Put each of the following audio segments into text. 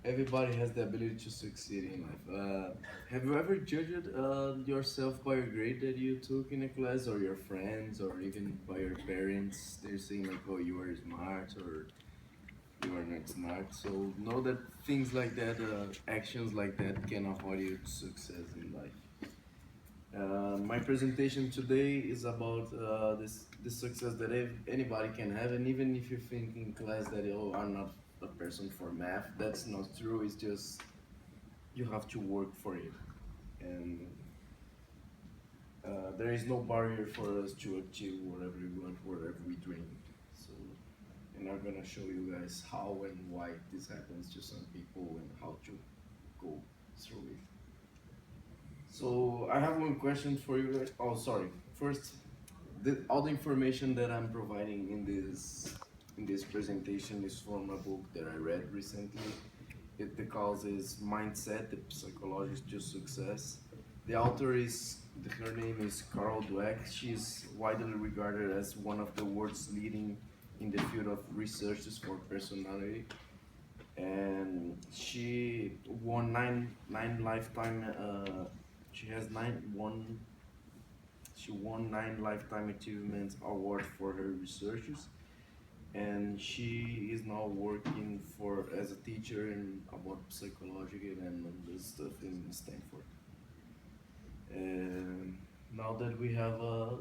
Everybody has the ability to succeed in life. Have you ever judged yourself by your grade that you took in a class, or your friends, or even by your parents? They're saying like, "Oh, you are smart," or "You are not smart." So know that things like that, actions like that, can avoid your success in life. My presentation today is about this success that anybody can have, and even if you think in class that I'm not a person for math, that's not true. It's just you have to work for it, and there is no barrier for us to achieve whatever we want, whatever we dream. So, and I'm gonna show you guys how and why this happens to some people and how to go through it. So I have one question for you guys. Oh, sorry. First, all the information that I'm providing in this presentation is from a book that I read recently. The cause is Mindset: The Psychology to Success. The author is her name is Carol Dweck. She's widely regarded as one of the world's leading in the field of researches for personality, and she won nine lifetime. She has nine one. She won 9 lifetime achievements awards for her researches, and she is now working for as a teacher in about psychology and this stuff in Stanford. And now that we have a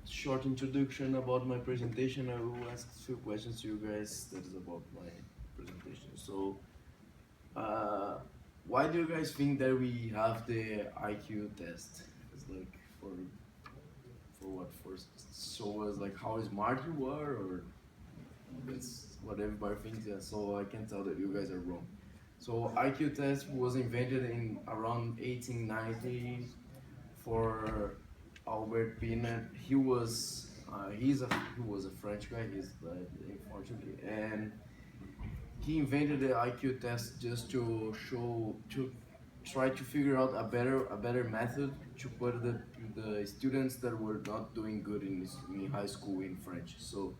short introduction about my presentation, I will ask a few questions to you guys that is about my presentation. So, uh, why do you guys think that we have the IQ test? It's like for what? For show us like how smart you are, or that's what everybody thinks. Yeah, so I can tell that you guys are wrong. So IQ test was invented in around 1890 for Albert Binet. He was a French guy. He's died unfortunately, and he invented the IQ test just to try to figure out a better method to put the students that were not doing good in high school in French. So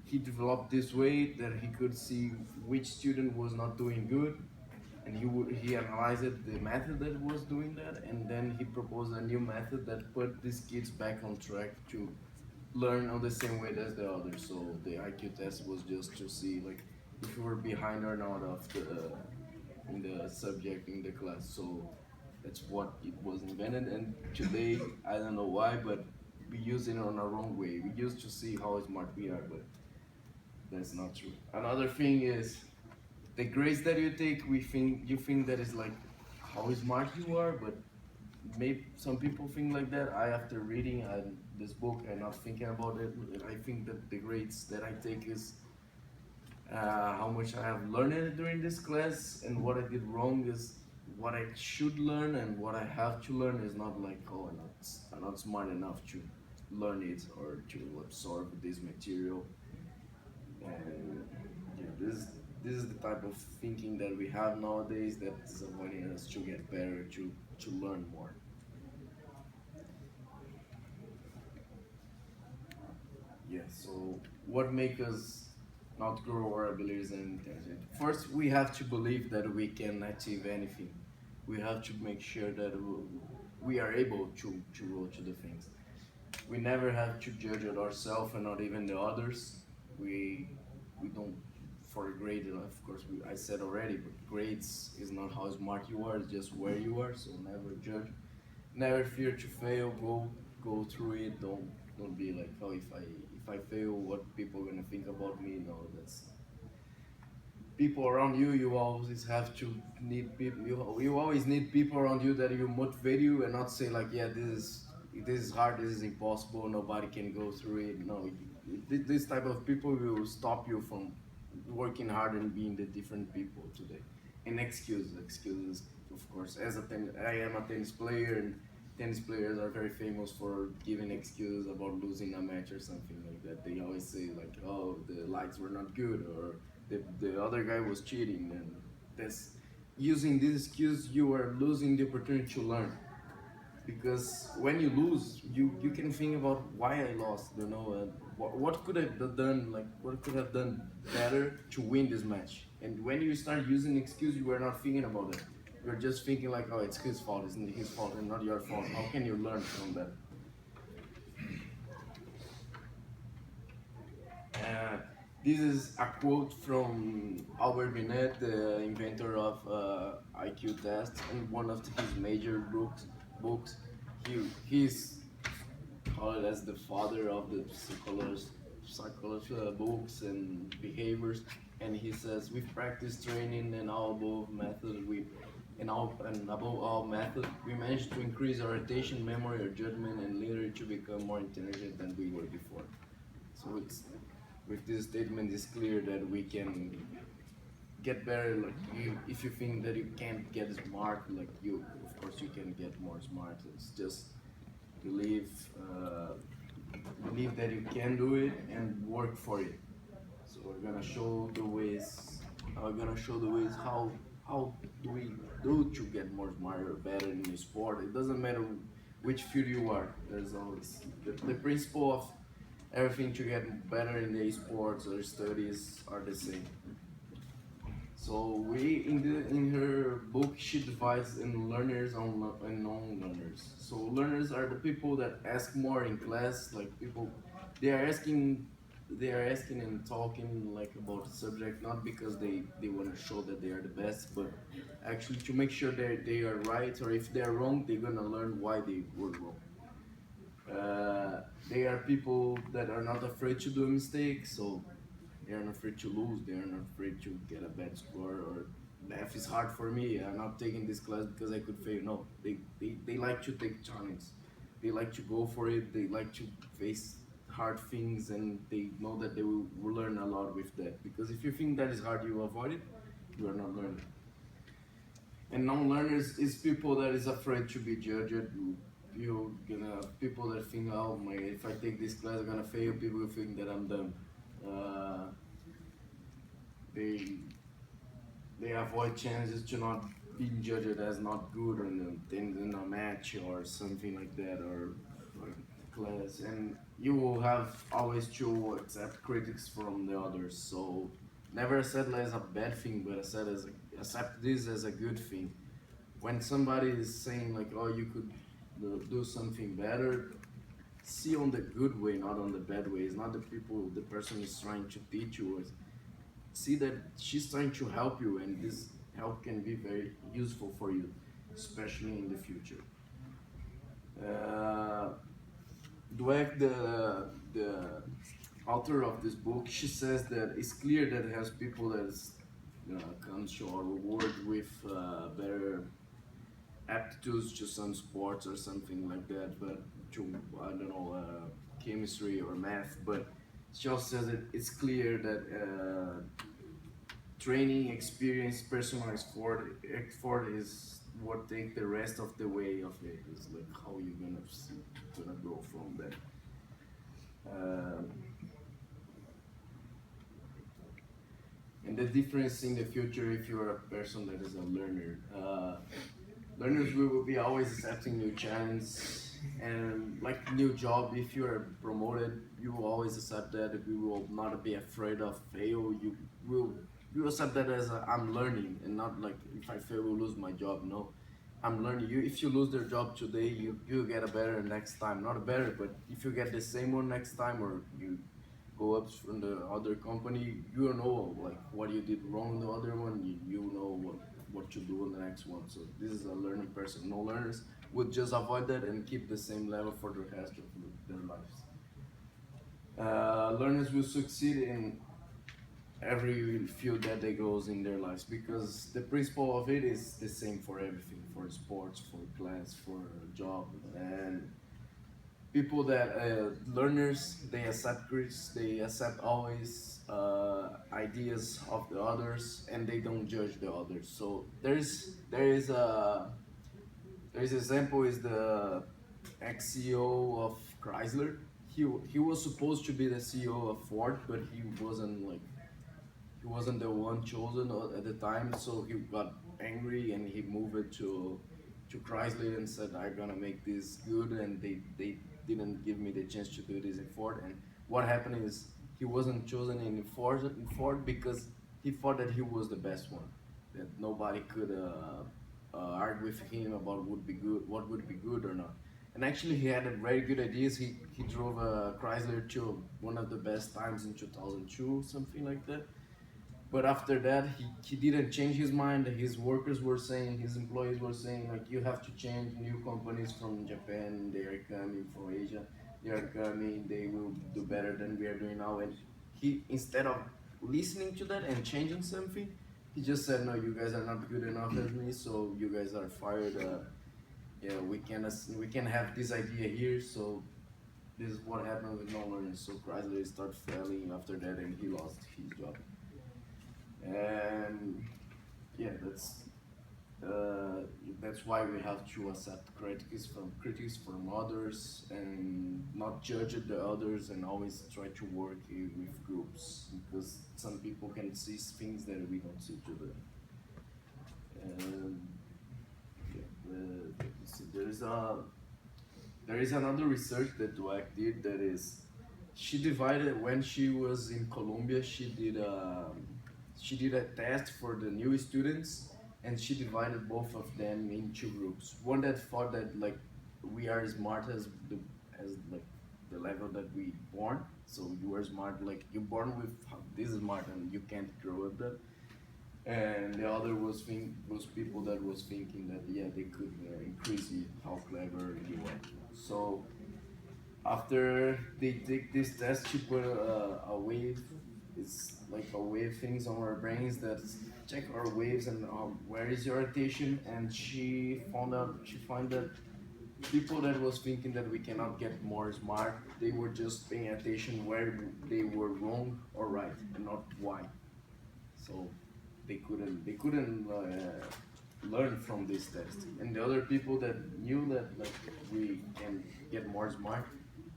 he developed this way that he could see which student was not doing good, and he analyzed the method that was doing that, and then he proposed a new method that put these kids back on track to learn on the same way as the others. So the IQ test was just to see like if you were behind or not of the in the subject in the class. So that's what it was invented, and today I don't know why, but we use it on a wrong way. We used to see how smart we are, but that's not true. Another thing is the grades that you take. We think you think that is like how smart you are, but maybe some people think like that. After reading this book and not thinking about it, I think that the grades that I take is how much I have learned during this class, and what I did wrong is what I should learn, and what I have to learn is not like, oh, I'm not smart enough to learn it or to absorb this material. And yeah, this is the type of thinking that we have nowadays that is avoiding us to get better, to learn more. Yeah, so what make us not grow our abilities and intelligence? First, we have to believe that we can achieve anything. We have to make sure that we are able to go to the things. We never have to judge it ourselves and not even the others. We don't for grade, of course. I said already, but grades is not how smart you are. It's just where you are. So never judge. Never fear to fail. Go through it. Don't be like, oh, if I fail, what people gonna think about me? No, that's people around you. You always have to need people. You always need people around you that you motivate you, and not say like, yeah, this is hard, this is impossible, nobody can go through it. No, this type of people will stop you from working hard and being the different people today. And excuses, of course. I am a tennis player, and tennis players are very famous for giving excuses about losing a match or something like that. They always say like, oh, the lights were not good, or the other guy was cheating, and that's using this excuse, you are losing the opportunity to learn. Because when you lose, you can think about why I lost. what could I have done, like what could have done better to win this match? And when you start using excuse, you are not thinking about it. You're just thinking like, oh, it's his fault, it's not his fault, and not your fault. How can you learn from that? Uh, this is a quote from Albert Binet, the inventor of IQ tests, and one of his major books. Books, he's called as the father of the psychology books and behaviors. And he says, with practice, training, and all above method, and above all method, we managed to increase our attention, memory, or judgment, and later to become more intelligent than we were before. So it's with this statement, it's clear that we can get better. Like if you think that you can't get smart, like you, of course, you can get more smart. It's just believe uh, believe that you can do it and work for it. So we're gonna show the ways. We're gonna show the ways how do we do to get more smarter, better in the sport. It doesn't matter which field you are. There's always the principle of everything to get better in the sports or studies are the same. So we in her book she divides in learners and non-learners. So learners are the people that ask more in class, like people they are asking they are asking and talking like about the subject not because they want to show that they are the best, but actually to make sure that they are right, or if they are wrong, they're gonna learn why they were wrong. They are people that are not afraid to do mistakes, so they are not afraid to lose. They are not afraid to get a bad score or math is hard for me. I'm not taking this class because I could fail. No, they like to take challenge. They like to go for it. They like to face hard things, and they know that they will learn a lot with that. Because if you think that is hard, you avoid it. You are not learning. And non-learners is people that is afraid to be judged. You gonna people that think, oh my, if I take this class, I'm gonna fail. People will think that I'm dumb. Uh, they they avoid chances to not being judged as not good in a match or something like that, or class. And you will have always to accept critics from the others. So never accept as a bad thing, but accept this as a good thing. When somebody is saying like, oh, you could do something better, see on the good way, not on the bad way. It's not the person is trying to teach you. See that she's trying to help you, and this help can be very useful for you, especially in the future. Uh, Dweck, the author of this book, she says that it's clear that it has people that comes to our world with better aptitudes to some sports or something like that, but to I don't know chemistry or math. But she also says that it's clear that training, experience, personal effort is what take the rest of the way of it. It's like how you gonna go from that. Um, and the difference in the future, if you're a person that is a learner, learners will be always accepting new challenges and like new job. If you're promoted, you will always accept that. You will not be afraid of fail. Will you accept that as I'm learning, and not like if I fail, will lose my job. No, I'm learning. You if you lose their job today, you get a better next time. Not a better, but if you get the same one next time, or you go up from the other company, you know like what you did wrong in the other one. You know what you do in the next one. So this is a learning person. No learners would just avoid that and keep the same level for the rest of their lives. Learners will succeed in every field that they goes in their lives because the principle of it is the same for everything, for sports, for class, for job. And people that learners, they accept critics, they accept always ideas of the others, and they don't judge the others. So there's example is the ex-CEO of Chrysler. He was supposed to be the CEO of Ford, but he wasn't the one chosen at the time. So he got angry and he moved it to Chrysler and said, "I'm gonna make this good," and they didn't give me the chance to do this in Ford. And what happened is he wasn't chosen in Ford because he thought that he was the best one, that nobody could argue with him about what would be good or not. And actually, he had a very good ideas. He drove a Chrysler to one of the best times in 2002, something like that. But after that, he didn't change his mind. His workers were saying, his employees were saying, like, you have to change. New companies from Japan, they are coming, from Asia, they are coming, they will do better than we are doing now. And he, instead of listening to that and changing something, he just said, no, you guys are not good enough as me, so you guys are fired. Yeah, we can have this idea here, so this is what happened with Nolan. So Chrysler started failing after that, and he lost his job. And yeah, uh, that's why we have to accept critics from others and not judge the others, and always try to work with groups, because some people can see things that we don't see today. And yeah, so there is another research that Dweck did, that is, she divided, when she was in Colombia, she did a test for the new students, and she divided both of them in two groups. One that thought that, like, we are smart as like the level that we born. So you are smart, like you're born with this smart and you can't grow up that. And the other was people that was thinking that, yeah, they could increase how clever you are. So after they take this test, she put a wave. It's like a wave things on our brains that check our waves and where is your attention. And she found that people that was thinking that we cannot get more smart, they were just paying attention where they were wrong or right, and not why. So they couldn't learn from this test. And the other people that knew that, like, we can get more smart,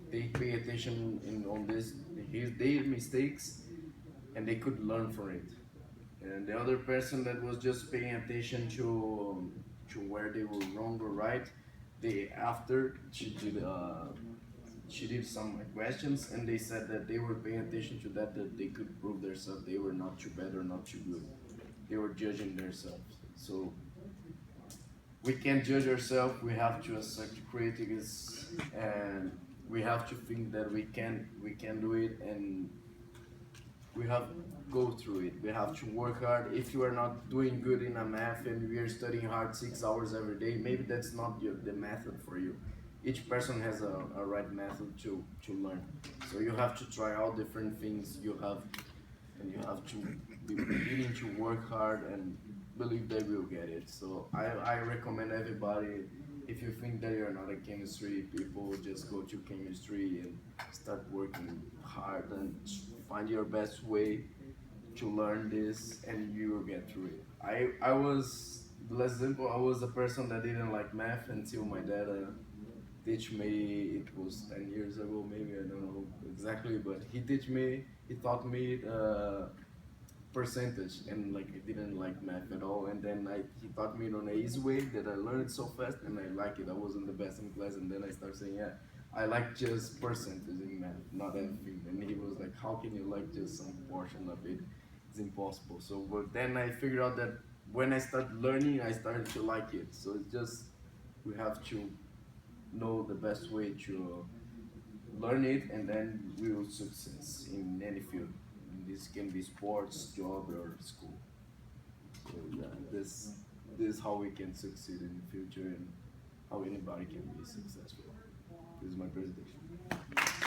they pay attention on this their mistakes, and they could learn from it. And the other person that was just paying attention to where they were wrong or right, they after she did some questions, and they said that they were paying attention to that they could prove themselves, they were not too bad or not too good, they were judging themselves. So we can't judge ourselves, we have to accept critics, and we have to think that we can do it, and we have go through it. We have to work hard. If you are not doing good in a math and we are studying hard 6 hours every day, maybe that's not the method for you. Each person has a right method to learn. So you have to try out different things. And you have to be willing to work hard and believe that we'll get it. So I recommend everybody, if you think that you're not a chemistry people, just go to chemistry and start working hard and find your best way to learn this, and you will get through it. I was, less simple, I was a person that didn't like math until my dad teach me. It was 10 years ago, maybe, I don't know exactly, but he taught me percentage, and like I didn't like math at all, and then he taught me in an easy way that I learned so fast, and I like it. I wasn't the best in class, and then I started saying, yeah, I like just percentage in math, not everything. And he was like, how can you like just some portion of it? It's impossible. So but then I figured out that when I started learning, I started to like it. So it's just, we have to know the best way to learn it, and then we will success in any field. This can be sports, job, or school. So yeah, this is how we can succeed in the future, and how anybody can be successful. This is my presentation.